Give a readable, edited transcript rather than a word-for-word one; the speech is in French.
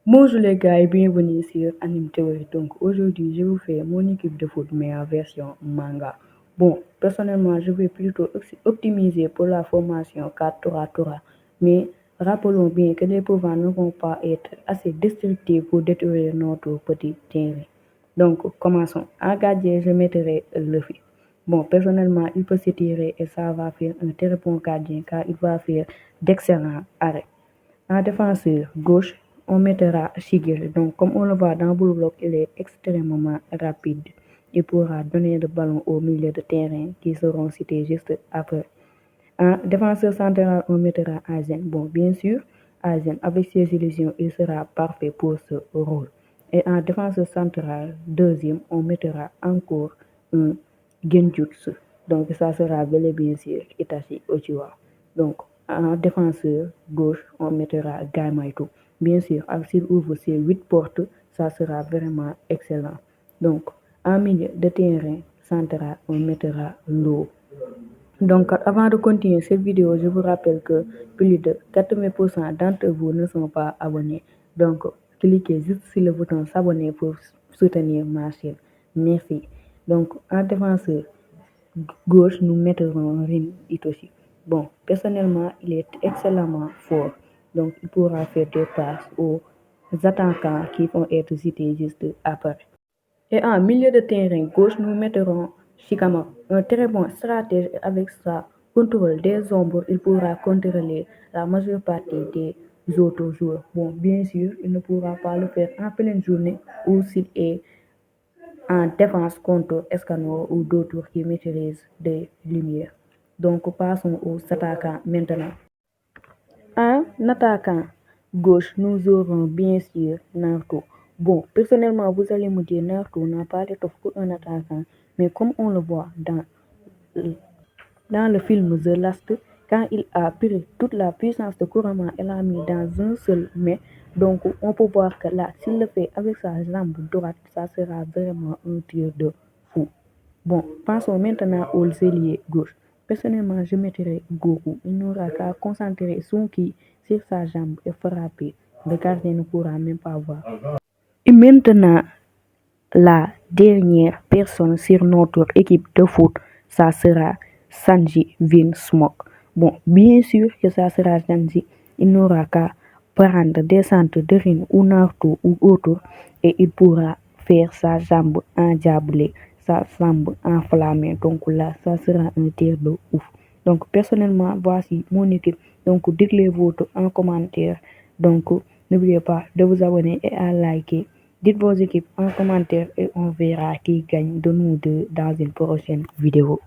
Bonjour les gars et bienvenue sur Anime Theory. Donc aujourd'hui, je vous fais mon équipe de foot mais en version manga. Bon, personnellement, je vais plutôt optimiser pour la formation 4-3-3. Mais rappelons bien que les pouvoirs ne vont pas être assez destructifs pour détruire notre petit terrain. Donc commençons. En gardien, je mettrai Luffy. Bon, personnellement, il peut s'étirer et ça va faire un très bon gardien car il va faire d'excellents arrêts. En défenseur gauche, on mettra Shigel. Donc, comme on le voit dans Blue Lock, il est extrêmement rapide. Il pourra donner le ballon au milieu de terrain qui seront cités juste après. En défenseur central, on mettra Azen. Bon, bien sûr, Azen, avec ses illusions, il sera parfait pour ce rôle. Et en défenseur central, deuxième, on mettra encore un Genjutsu. Donc, ça sera bel et bien sûr Itachi Uchiwa. Donc, en défenseur gauche, on mettra Gaimaito. Bien sûr, s'il ouvre ses 8 portes, ça sera vraiment excellent. Donc, en milieu de terrain central, on mettra l'eau. Donc, avant de continuer cette vidéo, je vous rappelle que plus de 80% d'entre vous ne sont pas abonnés. Donc, cliquez juste sur le bouton s'abonner pour soutenir ma chaîne. Merci. Donc, en défenseur gauche, nous mettrons Rin Itoshi. Bon, personnellement, il est excellemment fort. Donc, il pourra faire des passes aux attaquants qui vont être cités juste après. Et en milieu de terrain gauche, nous mettrons Shikama, un très bon stratège avec sa contrôle des ombres. Il pourra contrôler la majeure partie des autres joueurs. Bon, bien sûr, il ne pourra pas le faire en pleine journée ou s'il est en défense contre Escanor ou d'autres qui maîtrisent des lumières. Donc, passons aux attaquants maintenant. En attaquant gauche, nous aurons bien sûr Naruto. Bon, personnellement, vous allez me dire Naruto n'a pas d'étoffe pour un attaquant, mais comme on le voit dans le film The Last, quand il a pris toute la puissance de Kurama et l'a mis dans un seul mais, donc on peut voir que là, s'il le fait avec sa jambe droite, ça sera vraiment un tir de fou. Bon, passons maintenant au ailier gauche. Personnellement, je mettrai Goku. Il n'aura qu'à concentrer son ki sur sa jambe et frapper. Le gardien ne pourra même pas voir. Et maintenant, la dernière personne sur notre équipe de foot, ça sera Sanji Vinsmoke. Bon, bien sûr que ça sera Sanji. Il n'aura qu'à prendre des centres de Rin ou Naruto ou autre et il pourra faire sa jambe endiablée, sa jambe enflammée. Donc là, ça sera un tir de ouf. Donc personnellement, voici mon équipe. Donc dites-le votre en commentaire. Donc n'oubliez pas de vous abonner et à liker. Dites vos équipes en commentaire et on verra qui gagne de nous deux dans une prochaine vidéo.